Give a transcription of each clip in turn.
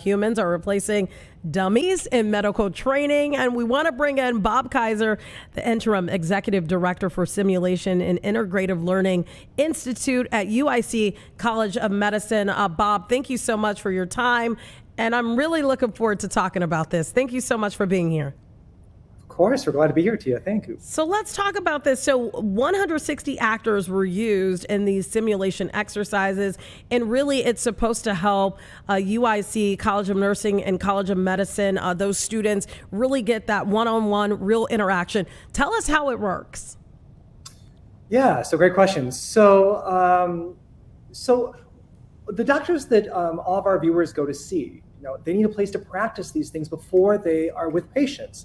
Humans are replacing dummies in medical training. And we want to bring in Bob Kaiser, the Interim Executive Director for Simulation and Integrative Learning Institute at UIC College of Medicine. Bob, thank you so much for your time. And I'm really looking forward to talking about this. Thank you so much for being here. Of course, we're glad to be here, Tia. Thank you. So let's talk about this. So 160 actors were used in these simulation exercises, and really it's supposed to help UIC, College of Nursing and College of Medicine, those students really get that one-on-one real interaction. Tell us how it works. Yeah, so great question. So the doctors that all of our viewers go to see, they need a place to practice these things before they are with patients.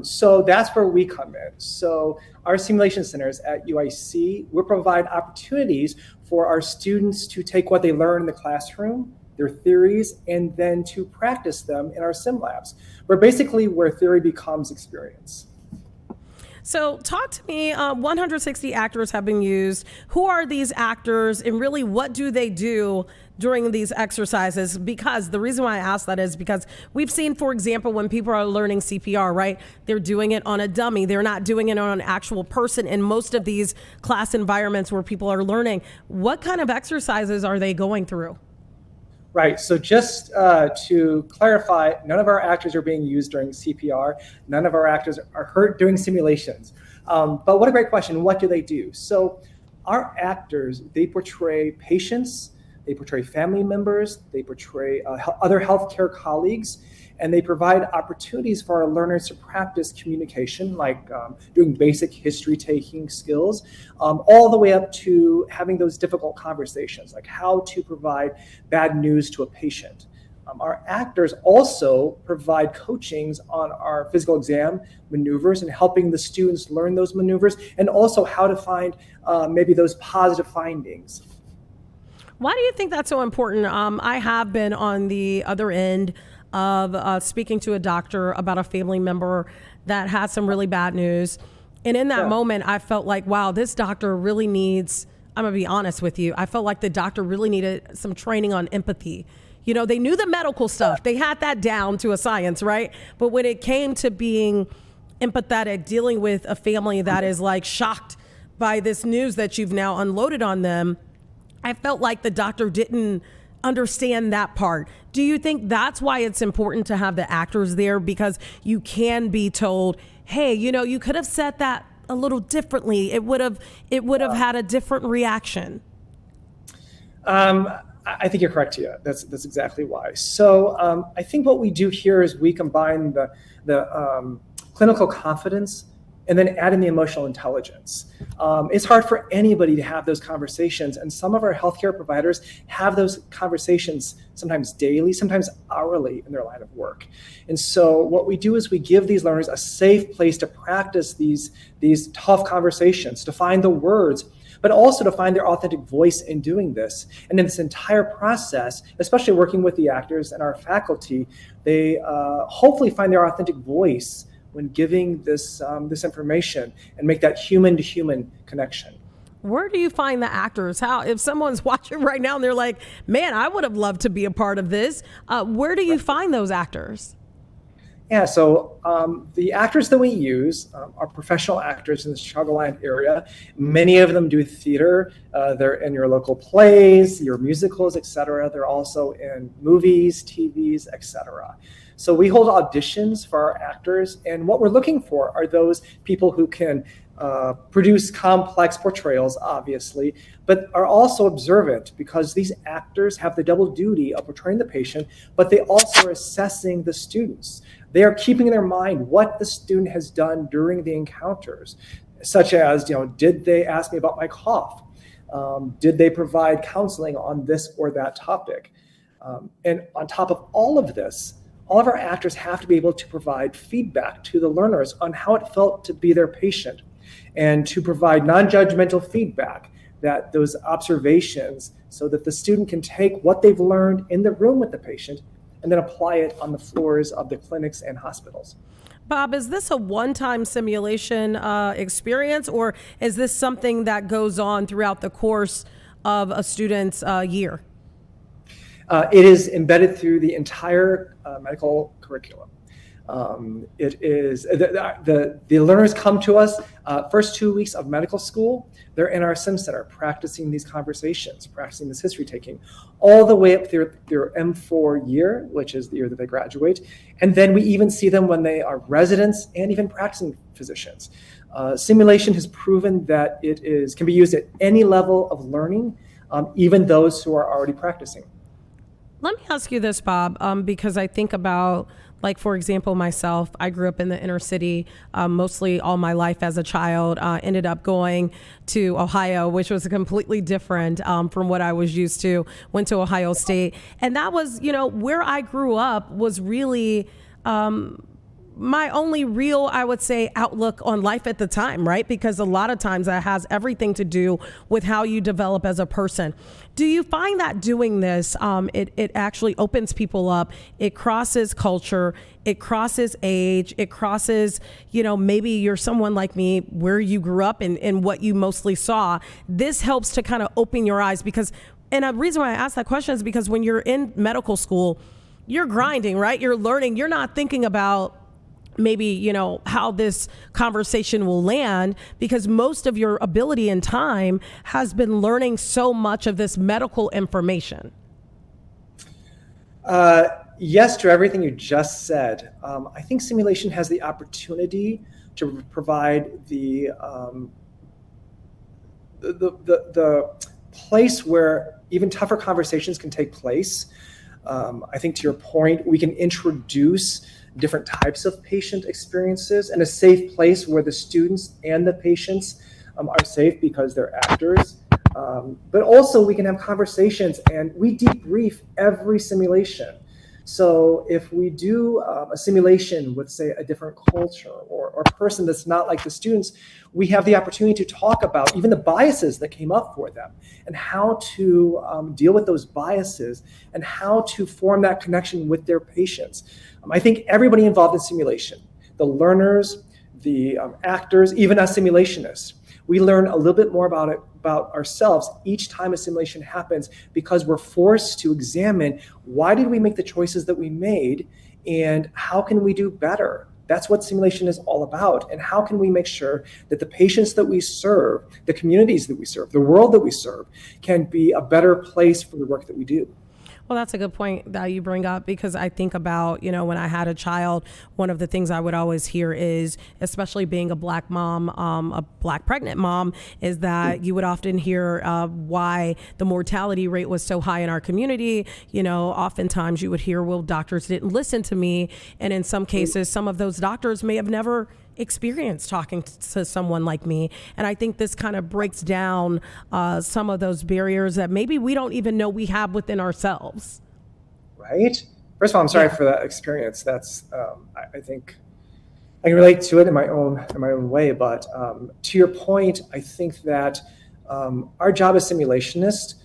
So that's where we come in. So our simulation centers at UIC, we provide opportunities for our students to take what they learn in the classroom, their theories, and then to practice them in our sim labs. We're basically where theory becomes experience. So talk to me, 160 actors have been used. Who are these actors, and really what do they do during these exercises? Because the reason why I ask that is because we've seen, for example, when people are learning CPR, right, they're doing it on a dummy. They're not doing it on an actual person in most of these class environments where people are learning. What kind of exercises are they going through? Right, so just to clarify, none of our actors are being used during CPR. None of our actors are hurt doing simulations. But what a great question, what do they do? So our actors, they portray patients, they portray family members, they portray other healthcare colleagues, and they provide opportunities for our learners to practice communication, like doing basic history-taking skills, all the way up to having those difficult conversations, like how to provide bad news to a patient. Our actors also provide coachings on our physical exam maneuvers and helping the students learn those maneuvers, and also how to find maybe those positive findings. Why do you think that's so important? I have been on the other end of speaking to a doctor about a family member that had some really bad news. And in that moment, I felt like, wow, this doctor really needs, I'm gonna be honest with you, I felt like the doctor really needed some training on empathy. They knew the medical stuff. They had that down to a science, right? But when it came to being empathetic, dealing with a family that is like shocked by this news that you've now unloaded on them, I felt like the doctor didn't understand that part. Do you think that's why it's important to have the actors there? Because you can be told, hey, you could have said that a little differently. It would have had a different reaction. I think you're correct, Tia. That's exactly why. So I think what we do here is we combine the clinical confidence and then add in the emotional intelligence. It's hard for anybody to have those conversations, and some of our healthcare providers have those conversations sometimes daily, sometimes hourly in their line of work. And so what we do is we give these learners a safe place to practice these tough conversations, to find the words, but also to find their authentic voice in doing this. And in this entire process, especially working with the actors and our faculty, they hopefully find their authentic voice when giving this information and make that human-to-human connection. Where do you find the actors? If someone's watching right now and they're like, man, I would have loved to be a part of this, where do you find those actors? Yeah, so the actors that we use are professional actors in the ChicagoLIVE area. Many of them do theater. They're in your local plays, your musicals, etc. They're also in movies, TVs, etc. So we hold auditions for our actors, and what we're looking for are those people who can produce complex portrayals, obviously, but are also observant, because these actors have the double duty of portraying the patient, but they also are assessing the students. They are keeping in their mind what the student has done during the encounters, such as, did they ask me about my cough? Did they provide counseling on this or that topic? And on top of all of this, all of our actors have to be able to provide feedback to the learners on how it felt to be their patient, and to provide non-judgmental feedback, that those observations, so that the student can take what they've learned in the room with the patient and then apply it on the floors of the clinics and hospitals. Bob, is this a one-time simulation experience, or is this something that goes on throughout the course of a student's year? It is embedded through the entire medical curriculum. It is the learners come to us first 2 weeks of medical school. They're in our sim center practicing these conversations, practicing this history taking, all the way up through their M4 year, which is the year that they graduate. And then we even see them when they are residents and even practicing physicians. Simulation has proven that can be used at any level of learning, even those who are already practicing. Let me ask you this, Bob, because I think about, like, for example, myself, I grew up in the inner city mostly all my life as a child, ended up going to Ohio, which was completely different from what I was used to, went to Ohio State. And that was, where I grew up was really my only real, I would say, outlook on life at the time, right? Because a lot of times that has everything to do with how you develop as a person. Do you find that doing this, it actually opens people up, it crosses culture, it crosses age, it crosses, maybe you're someone like me where you grew up and what you mostly saw. This helps to kind of open your eyes and a reason why I ask that question is because when you're in medical school, you're grinding, right? You're learning, you're not thinking about maybe, how this conversation will land, because most of your ability and time has been learning so much of this medical information. Yes, to everything you just said. I think simulation has the opportunity to provide the place where even tougher conversations can take place. I think to your point, we can introduce different types of patient experiences and a safe place where the students and the patients are safe because they're actors. But also we can have conversations, and we debrief every simulation. So if we do a simulation with, say, a different culture or a person that's not like the students, we have the opportunity to talk about even the biases that came up for them and how to deal with those biases and how to form that connection with their patients. I think everybody involved in simulation, the learners, the actors, even us simulationists, we learn a little bit more about ourselves each time a simulation happens, because we're forced to examine why did we make the choices that we made and how can we do better. That's what simulation is all about. And how can we make sure that the patients that we serve, the communities that we serve, the world that we serve can be a better place for the work that we do. Well, that's a good point that you bring up, because I think about, when I had a child, one of the things I would always hear is, especially being a Black mom, a Black pregnant mom, is that you would often hear why the mortality rate was so high in our community. Oftentimes you would hear, well, doctors didn't listen to me. And in some cases, some of those doctors may have never experience talking to someone like me. And I think this kind of breaks down some of those barriers that maybe we don't even know we have within ourselves. Right? First of all, I'm sorry for that experience. That's, I think I can relate to it in my own way. But to your point, I think that our job as simulationists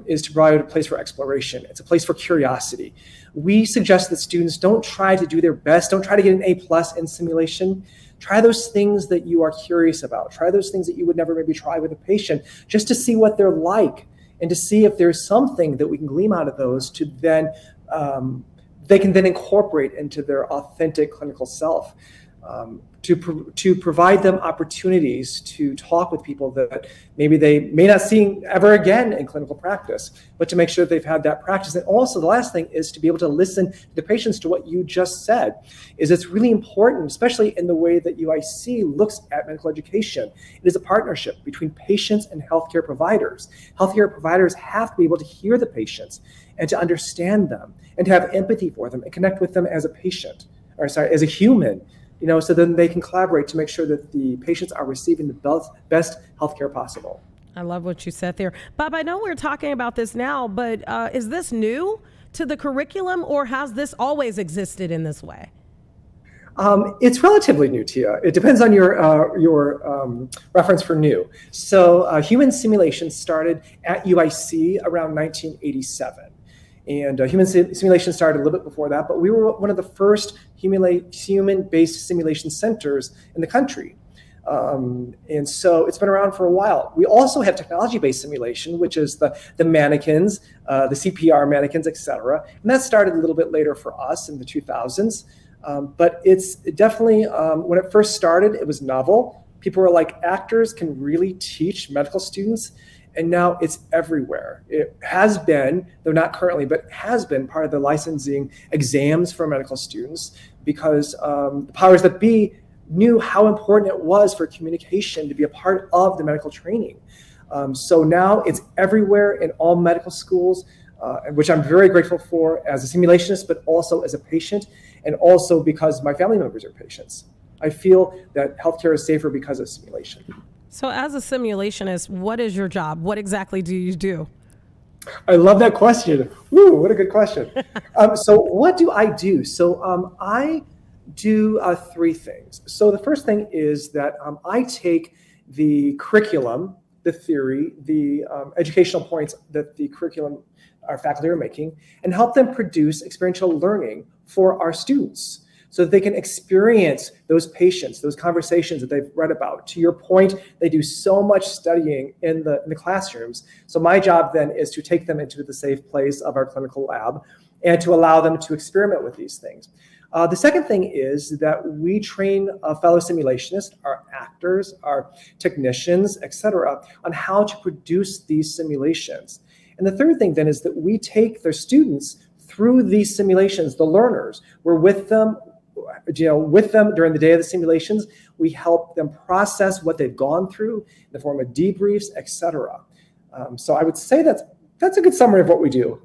is to provide a place for exploration. It's a place for curiosity. We suggest that students don't try to do their best, don't try to get an A+ in simulation. Try those things that you are curious about. Try those things that you would never maybe try with a patient, just to see what they're like and to see if there's something that we can glean out of those to then, they can then incorporate into their authentic clinical self. To provide them opportunities to talk with people that maybe they may not see ever again in clinical practice, but to make sure that they've had that practice. And also the last thing is to be able to listen to the patients. To what you just said is it's really important, especially in the way that UIC looks at medical education. It is a partnership between patients and healthcare providers. Healthcare providers have to be able to hear the patients and to understand them and to have empathy for them and connect with them as a patient, as a human. So then they can collaborate to make sure that the patients are receiving the best healthcare possible. I love what you said there. Bob, I know we're talking about this now, but is this new to the curriculum, or has this always existed in this way? It's relatively new, Tia. It depends on your reference for new. So human simulation started at UIC around 1987. And human simulation started a little bit before that, but we were one of the first human-based simulation centers in the country. And so it's been around for a while. We also have technology-based simulation, which is the mannequins, the CPR mannequins, et cetera. And that started a little bit later for us in the 2000s. But it's definitely, when it first started, it was novel. People were like, actors can really teach medical students. And now it's everywhere. It has been, though not currently, but has been part of the licensing exams for medical students, because the powers that be knew how important it was for communication to be a part of the medical training. So now it's everywhere in all medical schools, which I'm very grateful for as a simulationist, but also as a patient, and also because my family members are patients. I feel that healthcare is safer because of simulation. So as a simulationist, what is your job? What exactly do you do? I love that question. Woo, what a good question. So what do I do? So I do three things. So the first thing is that I take the curriculum, the theory, the educational points that the curriculum our faculty are making, and help them produce experiential learning for our students, so that they can experience those patients, those conversations that they've read about. To your point, they do so much studying in the classrooms. So my job then is to take them into the safe place of our clinical lab and to allow them to experiment with these things. The second thing is that we train fellow simulationists, our actors, our technicians, et cetera, on how to produce these simulations. And the third thing then is that we take their students through these simulations, the learners. We're with them, during the day of the simulations. We help them process what they've gone through in the form of debriefs, et cetera. So I would say that's a good summary of what we do.